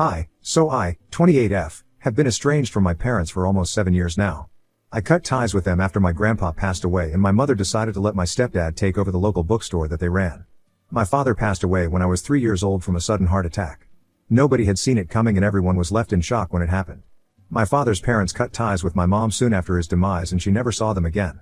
I, 28F, have been estranged from my parents for almost 7 years now. I cut ties with them after my grandpa passed away and my mother decided to let my stepdad take over the local bookstore that they ran. My father passed away when I was 3 years old from a sudden heart attack. Nobody had seen it coming and everyone was left in shock when it happened. My father's parents cut ties with my mom soon after his demise and she never saw them again.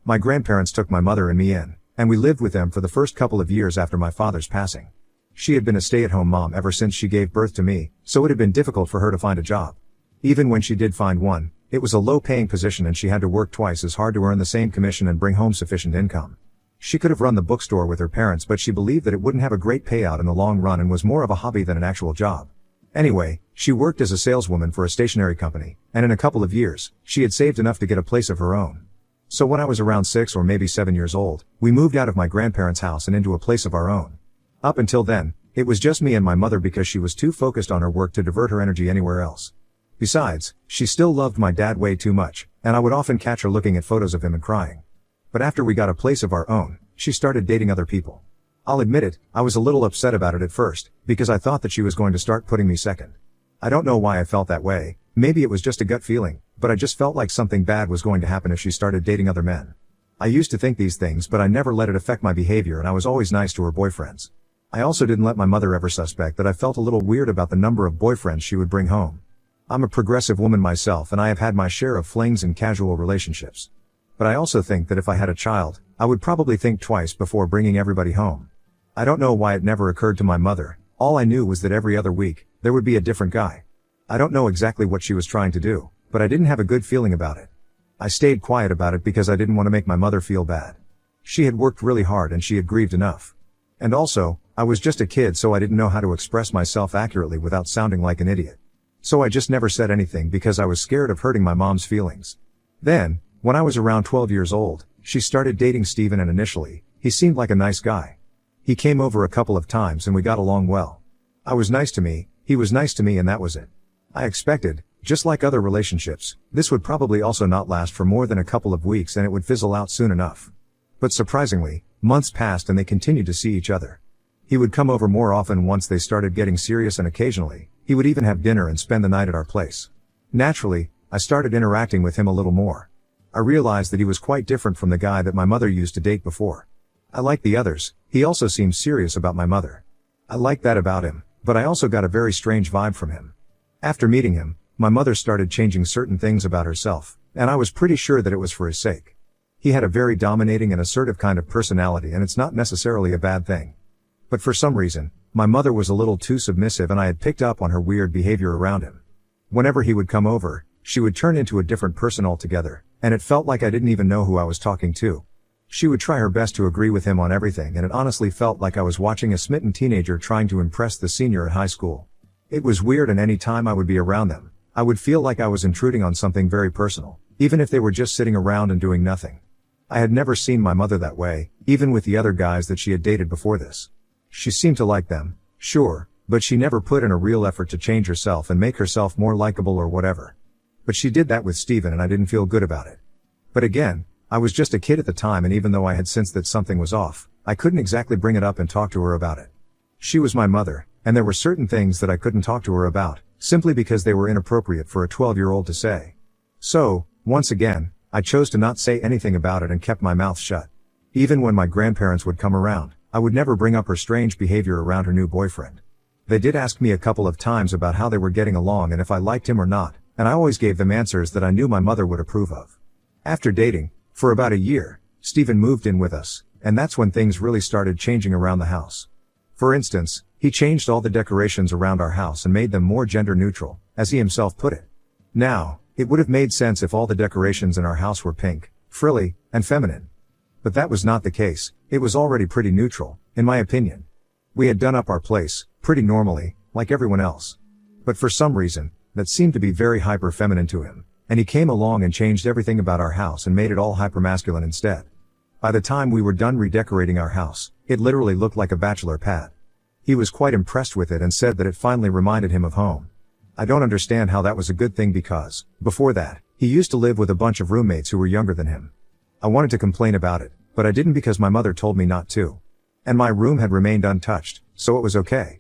My grandparents took my mother and me in, and we lived with them for the first couple of years after my father's passing. She had been a stay-at-home mom ever since she gave birth to me, so it had been difficult for her to find a job. Even when she did find one, it was a low-paying position and she had to work twice as hard to earn the same commission and bring home sufficient income. She could have run the bookstore with her parents but she believed that it wouldn't have a great payout in the long run and was more of a hobby than an actual job. Anyway, she worked as a saleswoman for a stationery company, and in a couple of years, she had saved enough to get a place of her own. So when I was around 6 or maybe 7 years old, we moved out of my grandparents' house and into a place of our own. Up until then, it was just me and my mother because she was too focused on her work to divert her energy anywhere else. Besides, she still loved my dad way too much, and I would often catch her looking at photos of him and crying. But after we got a place of our own, she started dating other people. I'll admit it, I was a little upset about it at first, because I thought that she was going to start putting me second. I don't know why I felt that way, maybe it was just a gut feeling, but I just felt like something bad was going to happen if she started dating other men. I used to think these things but I never let it affect my behavior and I was always nice to her boyfriends. I also didn't let my mother ever suspect that I felt a little weird about the number of boyfriends she would bring home. I'm a progressive woman myself and I have had my share of flings and casual relationships. But I also think that if I had a child, I would probably think twice before bringing everybody home. I don't know why it never occurred to my mother, all I knew was that every other week, there would be a different guy. I don't know exactly what she was trying to do, but I didn't have a good feeling about it. I stayed quiet about it because I didn't want to make my mother feel bad. She had worked really hard and she had grieved enough. And also, I was just a kid so I didn't know how to express myself accurately without sounding like an idiot. So I just never said anything because I was scared of hurting my mom's feelings. Then, when I was around 12 years old, she started dating Steven and initially, he seemed like a nice guy. He came over a couple of times and we got along well. I was nice to me, he was nice to me and that was it. I expected, just like other relationships, this would probably also not last for more than a couple of weeks and it would fizzle out soon enough. But surprisingly, months passed and they continued to see each other. He would come over more often once they started getting serious and occasionally, he would even have dinner and spend the night at our place. Naturally, I started interacting with him a little more. I realized that he was quite different from the guy that my mother used to date before. I liked the others, he also seemed serious about my mother. I liked that about him, but I also got a very strange vibe from him. After meeting him, my mother started changing certain things about herself, and I was pretty sure that it was for his sake. He had a very dominating and assertive kind of personality and it's not necessarily a bad thing. But for some reason, my mother was a little too submissive and I had picked up on her weird behavior around him. Whenever he would come over, she would turn into a different person altogether, and it felt like I didn't even know who I was talking to. She would try her best to agree with him on everything and it honestly felt like I was watching a smitten teenager trying to impress the senior at high school. It was weird and any time I would be around them, I would feel like I was intruding on something very personal, even if they were just sitting around and doing nothing. I had never seen my mother that way, even with the other guys that she had dated before this. She seemed to like them, sure, but she never put in a real effort to change herself and make herself more likable or whatever. But she did that with Steven and I didn't feel good about it. But again, I was just a kid at the time and even though I had sensed that something was off, I couldn't exactly bring it up and talk to her about it. She was my mother, and there were certain things that I couldn't talk to her about, simply because they were inappropriate for a 12-year-old to say. So, once again, I chose to not say anything about it and kept my mouth shut. Even when my grandparents would come around, I would never bring up her strange behavior around her new boyfriend. They did ask me a couple of times about how they were getting along and if I liked him or not, and I always gave them answers that I knew my mother would approve of. After dating, for about a year, Steven moved in with us, and that's when things really started changing around the house. For instance, he changed all the decorations around our house and made them more gender neutral, as he himself put it. Now, it would have made sense if all the decorations in our house were pink, frilly, and feminine. But that was not the case, it was already pretty neutral, in my opinion. We had done up our place, pretty normally, like everyone else. But for some reason, that seemed to be very hyper-feminine to him, and he came along and changed everything about our house and made it all hyper-masculine instead. By the time we were done redecorating our house, it literally looked like a bachelor pad. He was quite impressed with it and said that it finally reminded him of home. I don't understand how that was a good thing because, before that, he used to live with a bunch of roommates who were younger than him. I wanted to complain about it, but I didn't because my mother told me not to. And my room had remained untouched, so it was okay.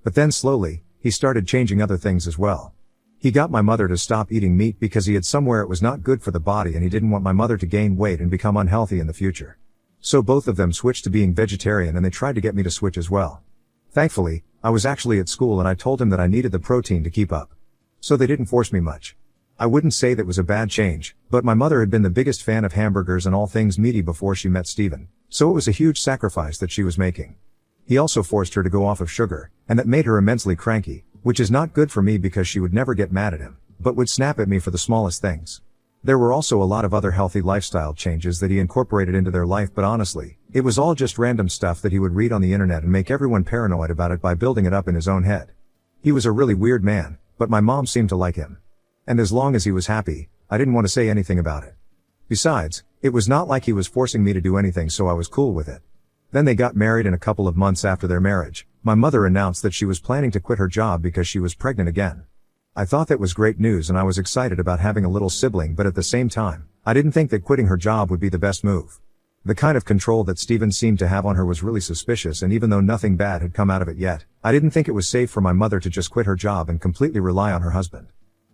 But then slowly, he started changing other things as well. He got my mother to stop eating meat because he had somewhere it was not good for the body and he didn't want my mother to gain weight and become unhealthy in the future. So both of them switched to being vegetarian and they tried to get me to switch as well. Thankfully, I was actually at school and I told him that I needed the protein to keep up. So they didn't force me much. I wouldn't say that was a bad change, but my mother had been the biggest fan of hamburgers and all things meaty before she met Steven, so it was a huge sacrifice that she was making. He also forced her to go off of sugar, and that made her immensely cranky, which is not good for me because she would never get mad at him, but would snap at me for the smallest things. There were also a lot of other healthy lifestyle changes that he incorporated into their life, but honestly, it was all just random stuff that he would read on the internet and make everyone paranoid about it by building it up in his own head. He was a really weird man, but my mom seemed to like him. And as long as he was happy, I didn't want to say anything about it. Besides, it was not like he was forcing me to do anything, so I was cool with it. Then they got married, and a couple of months after their marriage, my mother announced that she was planning to quit her job because she was pregnant again. I thought that was great news and I was excited about having a little sibling, but at the same time, I didn't think that quitting her job would be the best move. The kind of control that Steven seemed to have on her was really suspicious, and even though nothing bad had come out of it yet, I didn't think it was safe for my mother to just quit her job and completely rely on her husband.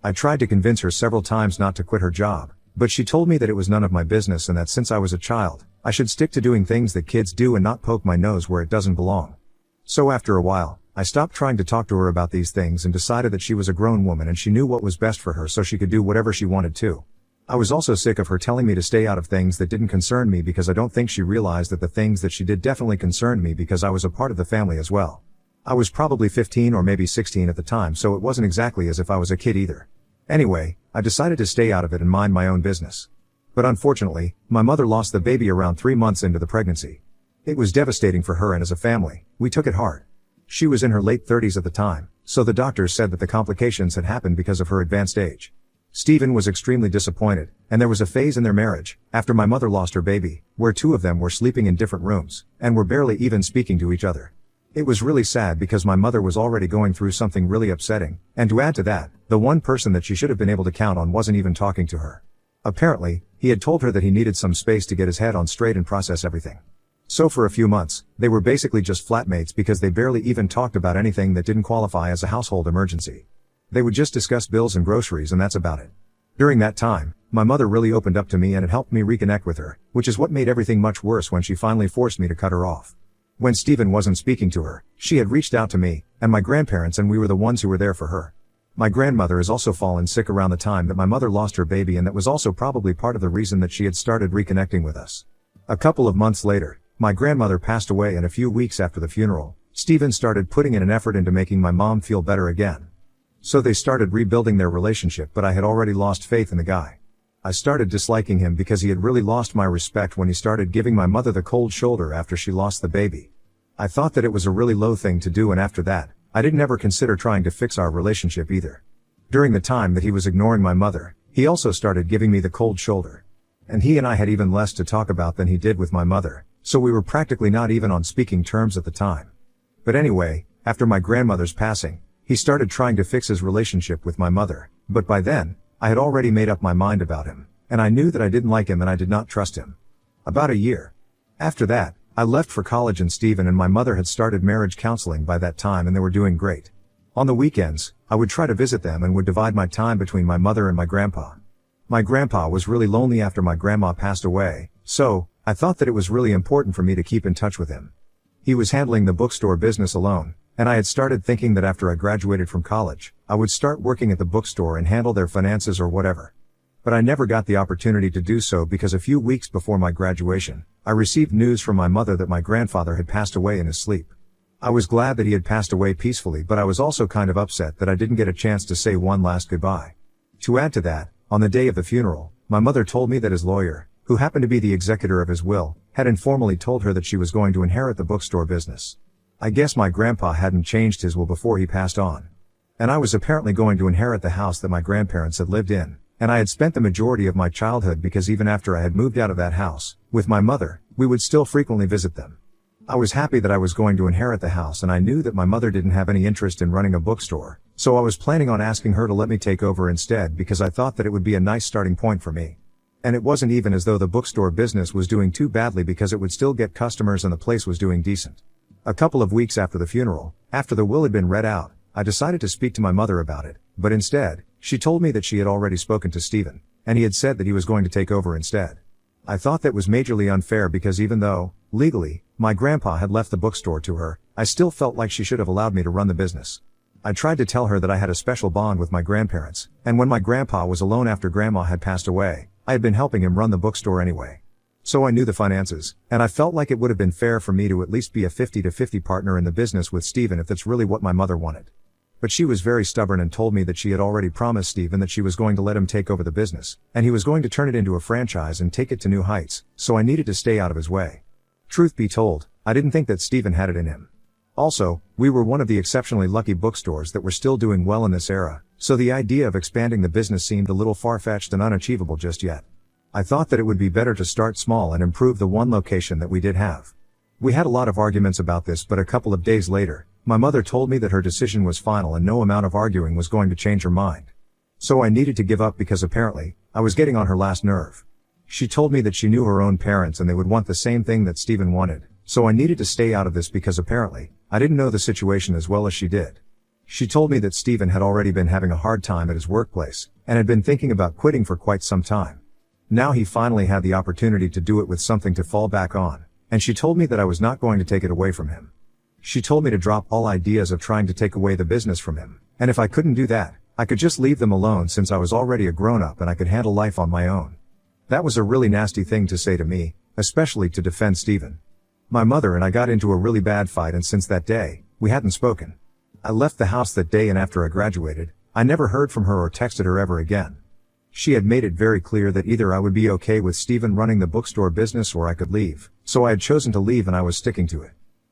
I tried to convince her several times not to quit her job, but she told me that it was none of my business and that since I was a child, I should stick to doing things that kids do and not poke my nose where it doesn't belong. So after a while, I stopped trying to talk to her about these things and decided that she was a grown woman and she knew what was best for her, so she could do whatever she wanted to. I was also sick of her telling me to stay out of things that didn't concern me, because I don't think she realized that the things that she did definitely concerned me because I was a part of the family as well. I was probably 15 or maybe 16 at the time, so it wasn't exactly as if I was a kid either. Anyway, I decided to stay out of it and mind my own business. But unfortunately, my mother lost the baby around 3 months into the pregnancy. It was devastating for her, and as a family, we took it hard. She was in her late 30s at the time, so the doctors said that the complications had happened because of her advanced age. Steven was extremely disappointed, and there was a phase in their marriage, after my mother lost her baby, where two of them were sleeping in different rooms, and were barely even speaking to each other. It was really sad because my mother was already going through something really upsetting, and to add to that, the one person that she should have been able to count on wasn't even talking to her. Apparently, he had told her that he needed some space to get his head on straight and process everything. So for a few months, they were basically just flatmates because they barely even talked about anything that didn't qualify as a household emergency. They would just discuss bills and groceries, and that's about it. During that time, my mother really opened up to me and it helped me reconnect with her, which is what made everything much worse when she finally forced me to cut her off. When Steven wasn't speaking to her, she had reached out to me and my grandparents, and we were the ones who were there for her. My grandmother has also fallen sick around the time that my mother lost her baby, and that was also probably part of the reason that she had started reconnecting with us. A couple of months later, my grandmother passed away, and a few weeks after the funeral, Steven started putting in an effort into making my mom feel better again. So they started rebuilding their relationship, but I had already lost faith in the guy. I started disliking him because he had really lost my respect when he started giving my mother the cold shoulder after she lost the baby. I thought that it was a really low thing to do, and after that, I didn't ever consider trying to fix our relationship either. During the time that he was ignoring my mother, he also started giving me the cold shoulder. And he and I had even less to talk about than he did with my mother, so we were practically not even on speaking terms at the time. But anyway, after my grandmother's passing, he started trying to fix his relationship with my mother, but by then, I had already made up my mind about him, and I knew that I didn't like him and I did not trust him. About a year after that, I left for college, and Steven and my mother had started marriage counseling by that time, and they were doing great. On the weekends, I would try to visit them and would divide my time between my mother and my grandpa. My grandpa was really lonely after my grandma passed away, so I thought that it was really important for me to keep in touch with him. He was handling the bookstore business alone, and I had started thinking that after I graduated from college, I would start working at the bookstore and handle their finances or whatever. But I never got the opportunity to do so because a few weeks before my graduation, I received news from my mother that my grandfather had passed away in his sleep. I was glad that he had passed away peacefully, but I was also kind of upset that I didn't get a chance to say one last goodbye. To add to that, on the day of the funeral, my mother told me that his lawyer, who happened to be the executor of his will, had informally told her that she was going to inherit the bookstore business. I guess my grandpa hadn't changed his will before he passed on. And I was apparently going to inherit the house that my grandparents had lived in, and I had spent the majority of my childhood, because even after I had moved out of that house, with my mother, we would still frequently visit them. I was happy that I was going to inherit the house, and I knew that my mother didn't have any interest in running a bookstore, so I was planning on asking her to let me take over instead, because I thought that it would be a nice starting point for me. And it wasn't even as though the bookstore business was doing too badly, because it would still get customers and the place was doing decent. A couple of weeks after the funeral, after the will had been read out, I decided to speak to my mother about it, but instead, she told me that she had already spoken to Stephen, and he had said that he was going to take over instead. I thought that was majorly unfair because even though, legally, my grandpa had left the bookstore to her, I still felt like she should have allowed me to run the business. I tried to tell her that I had a special bond with my grandparents, and when my grandpa was alone after grandma had passed away, I had been helping him run the bookstore anyway. So I knew the finances, and I felt like it would have been fair for me to at least be a 50-50 partner in the business with Stephen if that's really what my mother wanted. But she was very stubborn and told me that she had already promised Stephen that she was going to let him take over the business, and he was going to turn it into a franchise and take it to new heights, so I needed to stay out of his way. Truth be told, I didn't think that Stephen had it in him. Also, we were one of the exceptionally lucky bookstores that were still doing well in this era, so the idea of expanding the business seemed a little far-fetched and unachievable just yet. I thought that it would be better to start small and improve the one location that we did have. We had a lot of arguments about this, but a couple of days later, my mother told me that her decision was final and no amount of arguing was going to change her mind. So I needed to give up because apparently, I was getting on her last nerve. She told me that she knew her own parents and they would want the same thing that Stephen wanted, so I needed to stay out of this because apparently, I didn't know the situation as well as she did. She told me that Stephen had already been having a hard time at his workplace, and had been thinking about quitting for quite some time. Now he finally had the opportunity to do it with something to fall back on, and she told me that I was not going to take it away from him. She told me to drop all ideas of trying to take away the business from him, and if I couldn't do that, I could just leave them alone since I was already a grown-up and I could handle life on my own. That was a really nasty thing to say to me, especially to defend Stephen. My mother and I got into a really bad fight, and since that day, we hadn't spoken. I left the house that day, and after I graduated, I never heard from her or texted her ever again. She had made it very clear that either I would be okay with Stephen running the bookstore business or I could leave, so I had chosen to leave and I was sticking to it.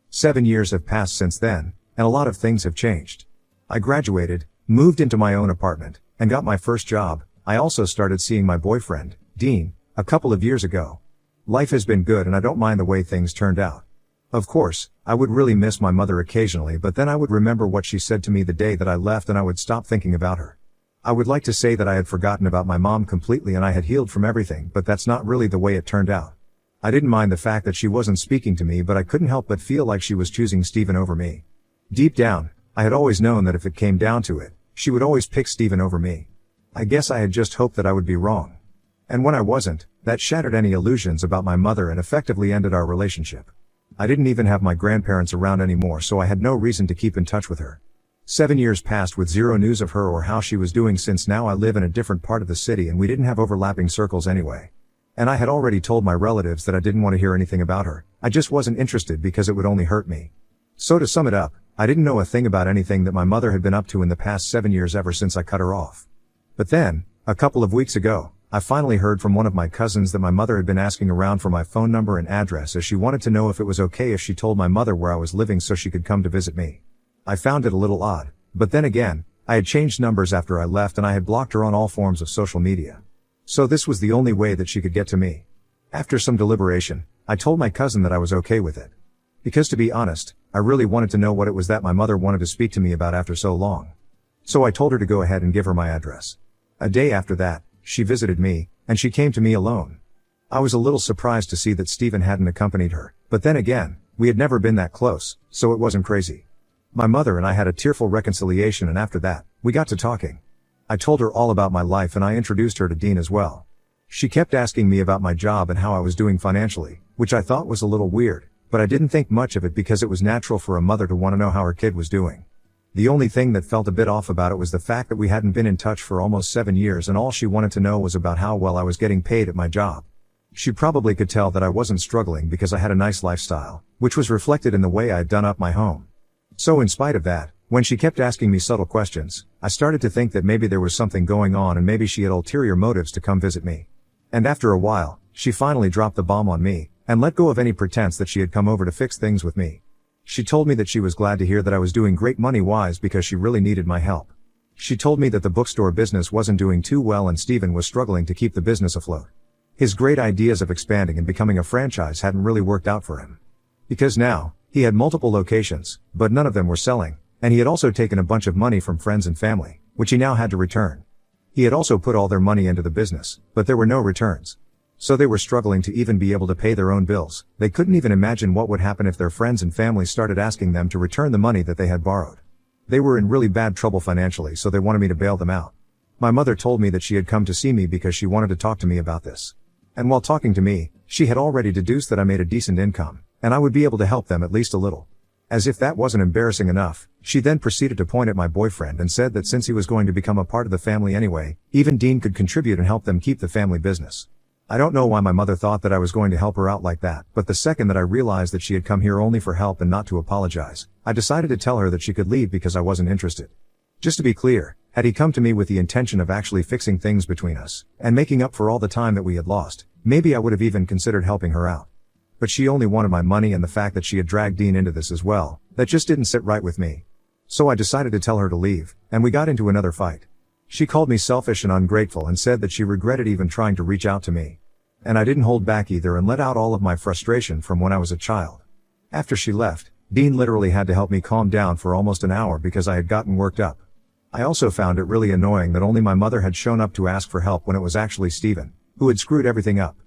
7 years have passed since then, and a lot of things have changed. I graduated, moved into my own apartment, and got my first job. I also started seeing my boyfriend, Dean, a couple of years ago. Life has been good and I don't mind the way things turned out. Of course, I would really miss my mother occasionally, but then I would remember what she said to me the day that I left and I would stop thinking about her. I would like to say that I had forgotten about my mom completely and I had healed from everything, but that's not really the way it turned out. I didn't mind the fact that she wasn't speaking to me, but I couldn't help but feel like she was choosing Stephen over me. Deep down, I had always known that if it came down to it, she would always pick Stephen over me. I guess I had just hoped that I would be wrong. And when I wasn't, that shattered any illusions about my mother and effectively ended our relationship. I didn't even have my grandparents around anymore, so I had no reason to keep in touch with her. 7 years passed with zero news of her or how she was doing, since now I live in a different part of the city and we didn't have overlapping circles anyway. And I had already told my relatives that I didn't want to hear anything about her. I just wasn't interested because it would only hurt me. So to sum it up, I didn't know a thing about anything that my mother had been up to in the past 7 years ever since I cut her off. But then, a couple of weeks ago, I finally heard from one of my cousins that my mother had been asking around for my phone number and address as she wanted to know if it was okay if she told my mother where I was living so she could come to visit me. I found it a little odd, but then again, I had changed numbers after I left and I had blocked her on all forms of social media. So this was the only way that she could get to me. After some deliberation, I told my cousin that I was okay with it. Because to be honest, I really wanted to know what it was that my mother wanted to speak to me about after so long. So I told her to go ahead and give her my address. A day after that, she visited me, and she came to me alone. I was a little surprised to see that Stephen hadn't accompanied her, but then again, we had never been that close, so it wasn't crazy. My mother and I had a tearful reconciliation, and after that, we got to talking. I told her all about my life and I introduced her to Dean as well. She kept asking me about my job and how I was doing financially, which I thought was a little weird, but I didn't think much of it because it was natural for a mother to want to know how her kid was doing. The only thing that felt a bit off about it was the fact that we hadn't been in touch for almost 7 years and all she wanted to know was about how well I was getting paid at my job. She probably could tell that I wasn't struggling because I had a nice lifestyle, which was reflected in the way I had done up my home. So in spite of that, when she kept asking me subtle questions, I started to think that maybe there was something going on and maybe she had ulterior motives to come visit me. And after a while, she finally dropped the bomb on me, and let go of any pretense that she had come over to fix things with me. She told me that she was glad to hear that I was doing great money-wise because she really needed my help. She told me that the bookstore business wasn't doing too well and Stephen was struggling to keep the business afloat. His great ideas of expanding and becoming a franchise hadn't really worked out for him. Because now, he had multiple locations, but none of them were selling, and he had also taken a bunch of money from friends and family, which he now had to return. He had also put all their money into the business, but there were no returns. So they were struggling to even be able to pay their own bills. They couldn't even imagine what would happen if their friends and family started asking them to return the money that they had borrowed. They were in really bad trouble financially, so they wanted me to bail them out. My mother told me that she had come to see me because she wanted to talk to me about this. And while talking to me, she had already deduced that I made a decent income, and I would be able to help them at least a little. As if that wasn't embarrassing enough, she then proceeded to point at my boyfriend and said that since he was going to become a part of the family anyway, even Dean could contribute and help them keep the family business. I don't know why my mother thought that I was going to help her out like that, but the second that I realized that she had come here only for help and not to apologize, I decided to tell her that she could leave because I wasn't interested. Just to be clear, had he come to me with the intention of actually fixing things between us, and making up for all the time that we had lost, maybe I would have even considered helping her out. But she only wanted my money and the fact that she had dragged Dean into this as well, that just didn't sit right with me. So I decided to tell her to leave, and we got into another fight. She called me selfish and ungrateful and said that she regretted even trying to reach out to me. And I didn't hold back either and let out all of my frustration from when I was a child. After she left, Dean literally had to help me calm down for almost an hour because I had gotten worked up. I also found it really annoying that only my mother had shown up to ask for help when it was actually Steven, who had screwed everything up.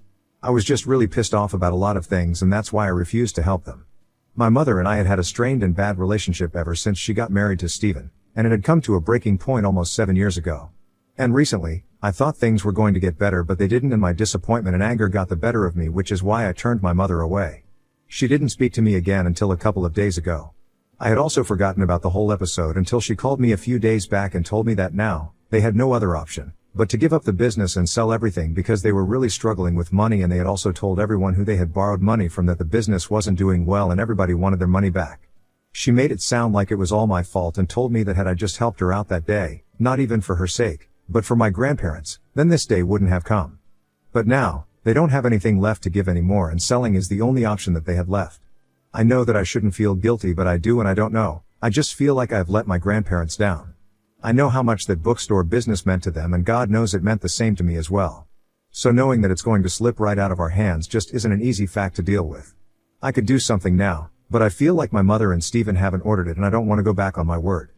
I was just really pissed off about a lot of things, and that's why I refused to help them. My mother and I had had a strained and bad relationship ever since she got married to Steven, and it had come to a breaking point almost 7 years ago. And recently, I thought things were going to get better, but they didn't, and my disappointment and anger got the better of me, which is why I turned my mother away. She didn't speak to me again until a couple of days ago. I had also forgotten about the whole episode until she called me a few days back and told me that now, they had no other option but to give up the business and sell everything because they were really struggling with money, and they had also told everyone who they had borrowed money from that the business wasn't doing well and everybody wanted their money back. She made it sound like it was all my fault and told me that had I just helped her out that day, not even for her sake, but for my grandparents, then this day wouldn't have come. But now, they don't have anything left to give anymore, and selling is the only option that they had left. I know that I shouldn't feel guilty, but I do, and I don't know. I just feel like I've let my grandparents down. I know how much that bookstore business meant to them, and God knows it meant the same to me as well. So knowing that it's going to slip right out of our hands just isn't an easy fact to deal with. I could do something now, but I feel like my mother and Steven haven't ordered it, and I don't want to go back on my word.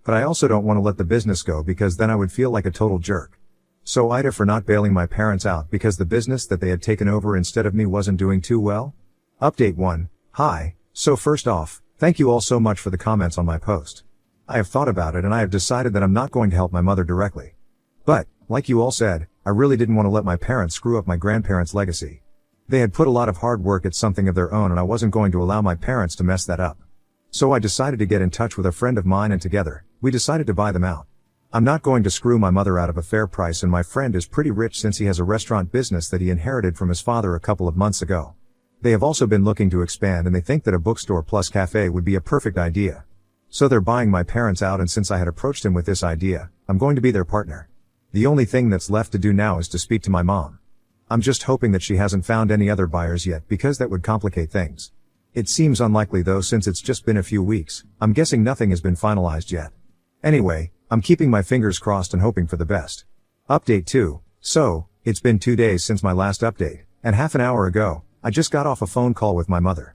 But I also don't want to let the business go because then I would feel like a total jerk. So Ida for not bailing my parents out because the business that they had taken over instead of me wasn't doing too well? Update 1. Hi. So first off, thank you all so much for the comments on my post. I have thought about it and I have decided that I'm not going to help my mother directly. But, like you all said, I really didn't want to let my parents screw up my grandparents' legacy. They had put a lot of hard work at something of their own, and I wasn't going to allow my parents to mess that up. So I decided to get in touch with a friend of mine, and together, we decided to buy them out. I'm not going to screw my mother out of a fair price, and my friend is pretty rich since he has a restaurant business that he inherited from his father a couple of months ago. They have also been looking to expand, and they think that a bookstore plus cafe would be a perfect idea. So they're buying my parents out, and since I had approached him with this idea, I'm going to be their partner. The only thing that's left to do now is to speak to my mom. I'm just hoping that she hasn't found any other buyers yet, because that would complicate things. It seems unlikely though, since it's just been a few weeks. I'm guessing nothing has been finalized yet. Anyway, I'm keeping my fingers crossed and hoping for the best. Update 2. So, it's been 2 days since my last update, and half an hour ago, I just got off a phone call with my mother.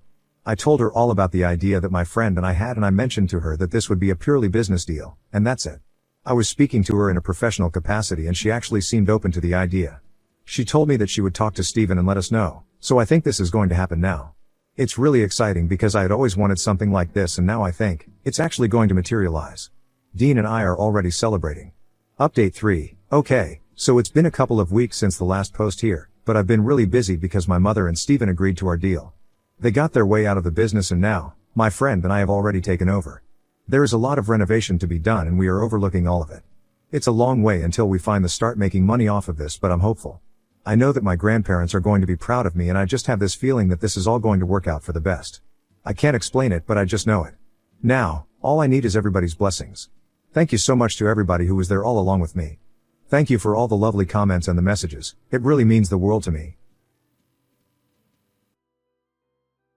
I told her all about the idea that my friend and I had, and I mentioned to her that this would be a purely business deal, and that's it. I was speaking to her in a professional capacity, and she actually seemed open to the idea. She told me that she would talk to Steven and let us know, so I think this is going to happen now. It's really exciting because I had always wanted something like this, and now I think it's actually going to materialize. Dean and I are already celebrating. Update 3. Okay, so it's been a couple of weeks since the last post here, but I've been really busy because my mother and Steven agreed to our deal. They got their way out of the business, and now, my friend and I have already taken over. There is a lot of renovation to be done, and we are overlooking all of it. It's a long way until we finally start making money off of this, but I'm hopeful. I know that my grandparents are going to be proud of me, and I just have this feeling that this is all going to work out for the best. I can't explain it, but I just know it. Now, all I need is everybody's blessings. Thank you so much to everybody who was there all along with me. Thank you for all the lovely comments and the messages. It really means the world to me.